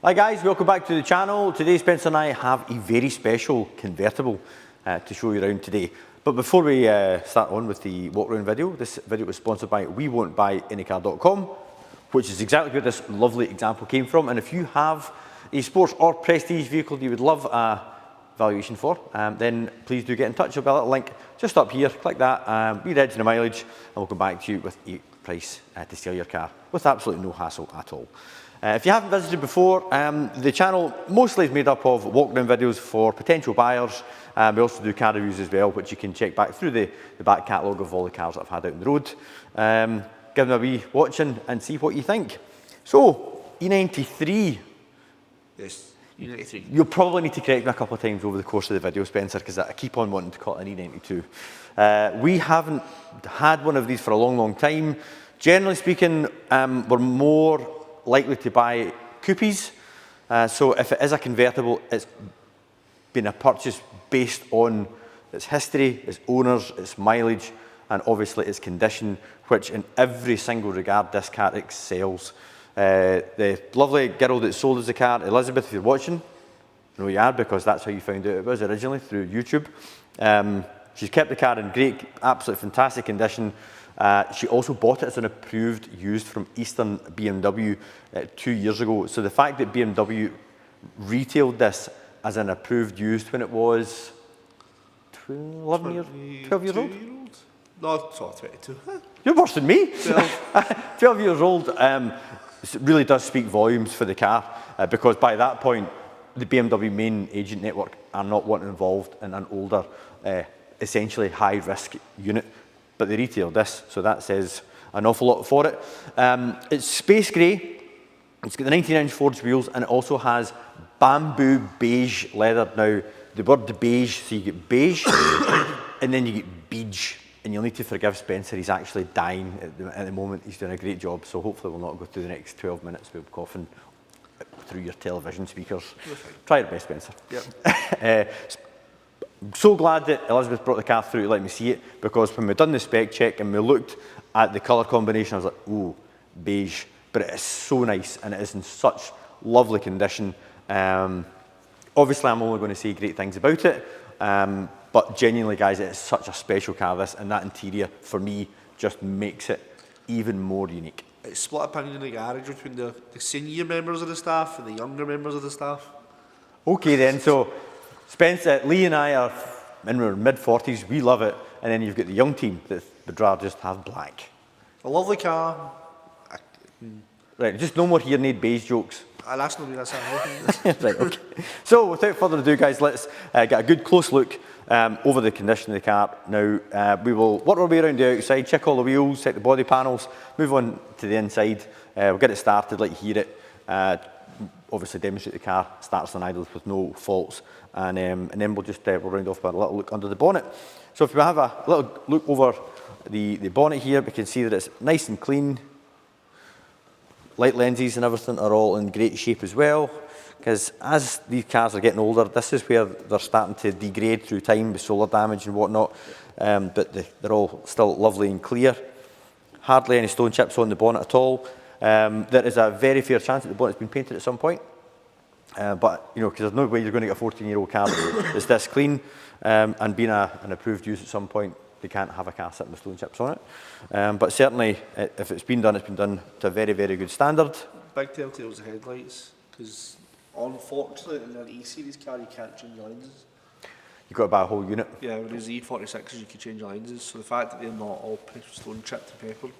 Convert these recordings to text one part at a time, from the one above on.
Hi guys, welcome back to the channel. Today Spencer and I have a very special convertible to show you around today. But before we start on with the walk around video, this video was sponsored by WeWon'tBuyAnyCar.com, which is exactly where this lovely example came from. And if you have a sports or prestige vehicle you would love a valuation for, then please do get in touch. There'll be a little link just up here. Click that, read the mileage, and we'll come back to you with a price to sell your car with absolutely no hassle at all. If you haven't visited before, the channel mostly is made up of walk-around videos for potential buyers. We also do car reviews as well, which you can check back through the back catalogue of all the cars that I've had out on the road. Give them a wee watch and see what you think. So, E93. Yes, E93. You'll probably need to correct me a couple of times over the course of the video, Spencer, because I keep on wanting to call it an E92. We haven't had one of these for a long, long time. Generally speaking, we're more likely to buy coupes. So if it is a convertible, it's been a purchase based on its history, its owners, its mileage, and obviously its condition, which in every single regard this car excels. The lovely girl that sold us the car, Elizabeth, if you're watching, I know you are because that's how you found out it was originally, through YouTube. She's kept the car in great, absolutely fantastic condition. She also bought it as an approved used from Eastern BMW 2 years ago. So the fact that BMW retailed this as an approved used when it was 12 years old? No, sorry, 22. You're worse than me. 12 years old really does speak volumes for the car because by that point, the BMW main agent network are not wanting involved in an older, essentially high-risk unit. But they retailed this, so that says an awful lot for it. It's space grey, it's got the 19-inch forged wheels, and it also has bamboo beige leather. Now, the word beige, so you get beige, and then you get beige, and you'll need to forgive Spencer, he's actually dying at the moment. He's doing a great job, so hopefully we'll not go through the next 12 minutes with coughing through your television speakers. Try your best, Spencer. Yep. So glad that Elizabeth brought the car through to let me see it, because when we done the spec check and we looked at the colour combination, I was like, ooh, beige. But it is so nice and it is in such lovely condition. Obviously, I'm only going to say great things about it, but genuinely, guys, it is such a special car, this, and that interior, for me, just makes it even more unique. It's split opinion in the garage between the senior members of the staff and the younger members of the staff. Okay then, so Spencer, Lee and I are in our mid-40s, we love it, and then you've got the young team that would rather just have black. A lovely car. Right, just no more hearing aid beige jokes. That's not me, that's Right, okay. So without further ado, guys, let's get a good close look over the condition of the car. Now, we will work our way around the outside, check all the wheels, check the body panels, move on to the inside. We'll get it started, let you hear it. Obviously demonstrate the car starts and idles with no faults, and then we'll just we'll round off by a little look under the bonnet. So if we have a little look over the bonnet here, we can see that it's nice and clean. Light lenses and everything are all in great shape as well, because as these cars are getting older, this is where they're starting to degrade through time with solar damage and whatnot, but they're all still lovely and clear. Hardly any stone chips on the bonnet at all. There is a very fair chance that the bonnet's been painted at some point, but you know, because there's no way you're going to get a 14-year-old car that's this clean, and being an approved use at some point, they can't have a car sitting with stone chips on it. But certainly, if it's been done to a very, very good standard. Big telltale's the headlights, because unfortunately in an E-Series car you can't change your lenses. You've got to buy a whole unit. Yeah, whereas E46s you can change your lenses, so the fact that they're not all stone chipped and peppered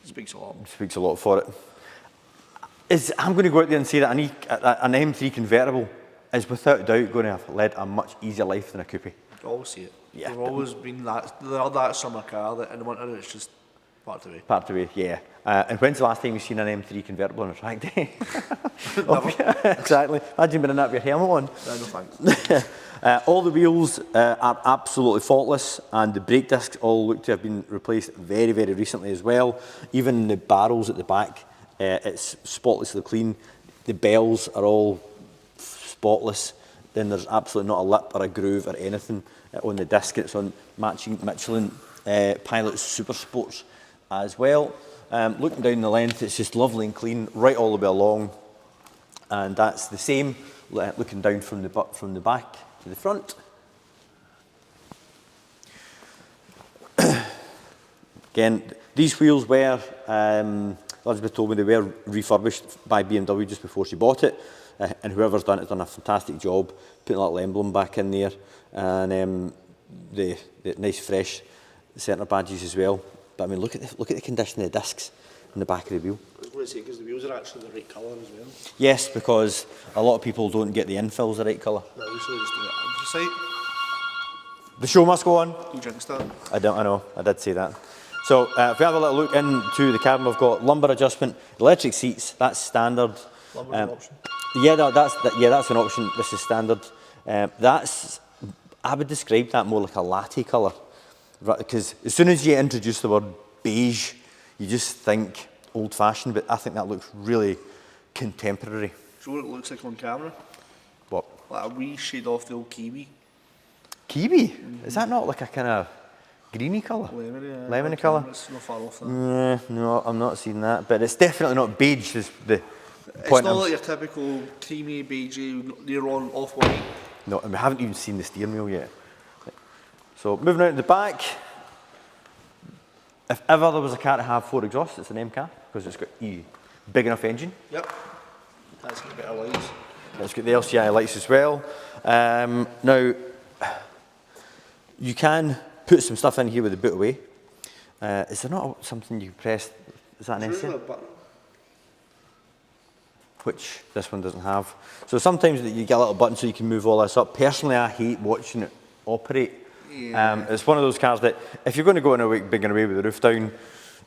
speaks a lot. Speaks a lot for it. I'm going to go out there and say that an M3 convertible is without doubt going to have led a much easier life than a coupe. You always see it. Yeah. They've always been that summer car that in the winter it's just parked away. Parked away, yeah. And when's the last time you've seen an M3 convertible on a track day? Exactly. Imagine being in that with your helmet on. No thanks. All the wheels are absolutely faultless, and the brake discs all look to have been replaced very, very recently as well. Even the barrels at the back, it's spotlessly clean. The bells are all spotless. Then there's absolutely not a lip or a groove or anything on the disc. It's on matching Michelin Pilot Super Sports as well. Looking down the length, it's just lovely and clean right all the way along. And that's the same, looking down from the back to the front. Again, these wheels were, Elizabeth told me they were refurbished by BMW just before she bought it, and whoever's done it's done a fantastic job putting a little emblem back in there, and the nice fresh centre badges as well. But I mean, look at the condition of the discs in the back of the wheel. I was going to say, because the wheels are actually the right colour as well. Yes, because a lot of people don't get the infills the right colour. No, we should just do it on the site. The show must go on. You drink that? I know, I did say that. So if we have a little look into the cabin, we've got lumbar adjustment, electric seats, that's standard. Lumbar's an option. Yeah, that's an option, this is standard. I would describe that more like a latte colour, because as soon as you introduce the word beige, you just think old-fashioned, but I think that looks really contemporary. Do you know what it looks like on camera? What? Like a wee shade off the old kiwi. Kiwi? Is that not like a kind of greeny colour? Lemony colour? It's not far off that. No, I'm not seeing that, but it's definitely not beige. Is the It's point not like your typical creamy, beigey, near on, off-white. No, and we haven't even seen the steering wheel yet. So moving out to the back, if ever there was a car to have 4 exhausts, it's an M car, because it's got a big enough engine. Yep. That's got better lights. It's got the LCI lights as well. Now, you can put some stuff in here with the boot away. Is there not something you can press? Is that necessary? Which this one doesn't have. So sometimes you get a little button so you can move all this up. Personally, I hate watching it operate. Yeah. It's one of those cars that if you're going to go in a big and away with the roof down,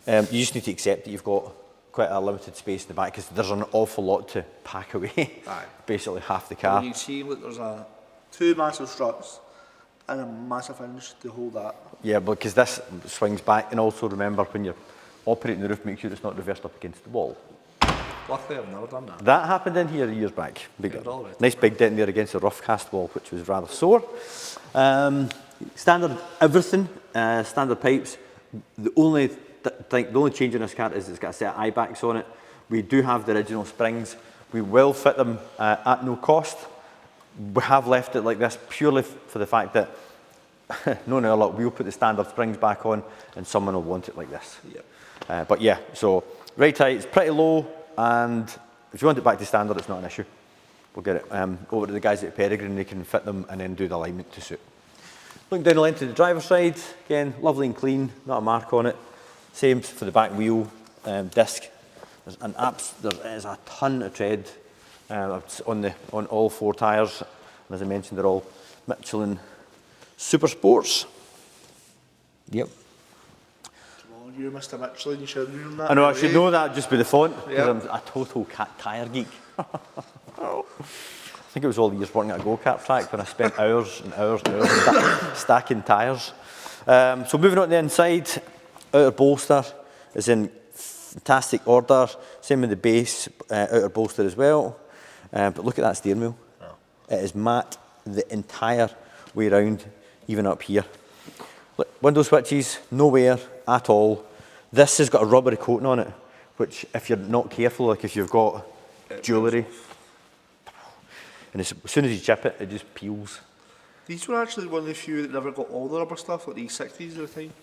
you just need to accept that you've got quite a limited space in the back, because there's an awful lot to pack away. Aye. Basically half the car. You can see that there's two massive struts and a massive hinge to hold that. Yeah, because this swings back, and also remember when you're operating the roof, make sure it's not reversed up against the wall. Luckily, I've never done that. That happened in here years back. Right. Nice big dent there against the rough cast wall, which was rather sore. Standard everything, standard pipes. The only change in this car is it's got a set of eye backs on it. We do have the original springs. We will fit them at no cost. We have left it like this purely for the fact that no, look, we'll put the standard springs back on and someone will want it like this. Yep. But yeah, so right height, it's pretty low, and if you want it back to standard, it's not an issue. We'll get it over to the guys at Peregrine, they can fit them and then do the alignment to suit. Looking down the length of the driver's side, again, lovely and clean, not a mark on it. Same for the back wheel disc. There is a ton of tread on all 4 tyres. And as I mentioned, they're all Michelin Super Sports. Yep. Come on, you're Mr. Michelin, you should know that. I know, I should know that just by the font, because Yep. I'm a total tyre geek. I think it was all the years working at a go-kart track when I spent hours and hours and hours stacking tyres. So moving on to the inside, outer bolster is in fantastic order. Same with the base outer bolster as well. But look at that steering wheel. Oh. It is matte the entire way around, even up here. Look, window switches, no wear at all. This has got a rubbery coating on it, which if you're not careful, like if you've got jewellery, and as soon as you chip it, it just peels. These were actually one of the few that never got all the rubber stuff, like the E60s at the time.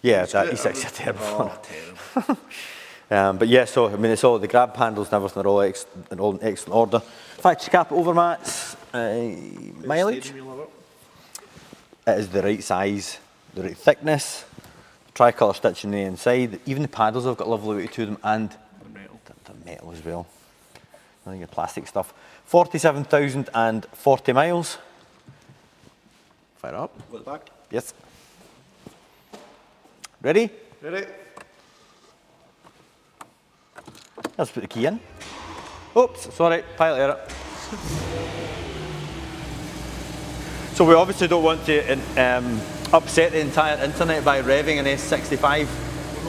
Yeah, that E60 are terrible. Oh, terrible. But yeah, so I mean, it's all the grab handles and everything are all in excellent order. Factory cap overmats, mileage. It is the right size, the right thickness, tricolour stitching on the inside. Even the paddles have got lovely weight to them, and they're metal as well. I think the plastic stuff. 47,040 miles. Fire up. Got the back? Yes. Ready? Ready? Let's put the key in. Oops, sorry, pilot error. So we obviously don't want to upset the entire internet by revving an S65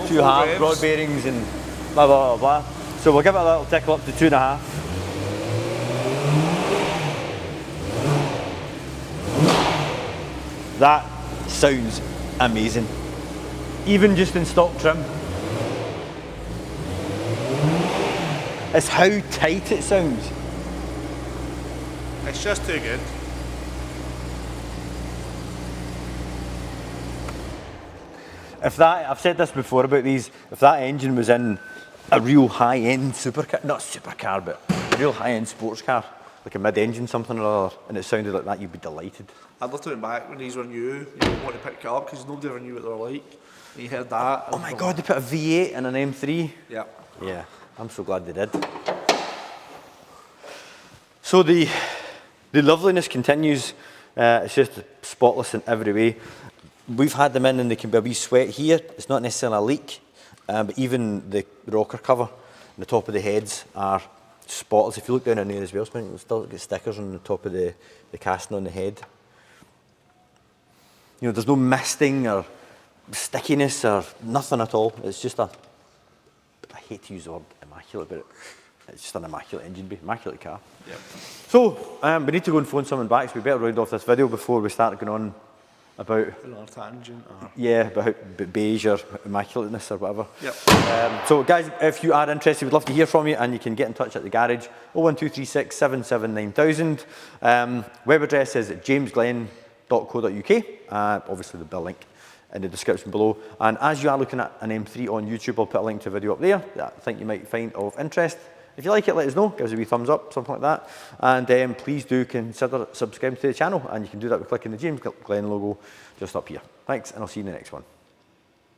too hard, rod bearings and blah, blah, blah, blah. So we'll give it a little tickle up to 2.5. That sounds amazing. Even just in stock trim. It's how tight it sounds. It's just too good. If that, I've said this before about these, if that engine was in a real high-end supercar, not supercar, but a real high-end sports car, like a mid-engine something or other, and it sounded like that, you'd be delighted. I'd love to went back when these were new, you didn't want to pick it up because nobody ever knew what they were like. And you heard that. Oh my God, they put a V8 in an M3? Yeah. Yeah, I'm so glad they did. So the loveliness continues. It's just spotless in every way. We've had them in and they can be a wee sweat here. It's not necessarily a leak, but even the rocker cover and the top of the heads are spotless. If you look down in there as well, you'll still get stickers on the top of the casting on the head. You know, there's no misting or stickiness or nothing at all. It's just I hate to use the word immaculate, but it's just an immaculate engine bay, immaculate car. Yep. So, we need to go and phone someone back, so we better round off this video before we start going on about... Another tangent. Yeah, about beige or immaculateness or whatever. Yep. So guys, if you are interested, we'd love to hear from you, and you can get in touch at the garage, 01236 779 000. Web address is jamesglen.co.uk, obviously the bill link in the description below. And as you are looking at an M3 on YouTube, I'll put a link to a video up there that I think you might find of interest. If you like it, let us know, give us a wee thumbs up, something like that. And please do consider subscribing to the channel, and you can do that by clicking the James Glen logo just up here. Thanks, and I'll see you in the next one.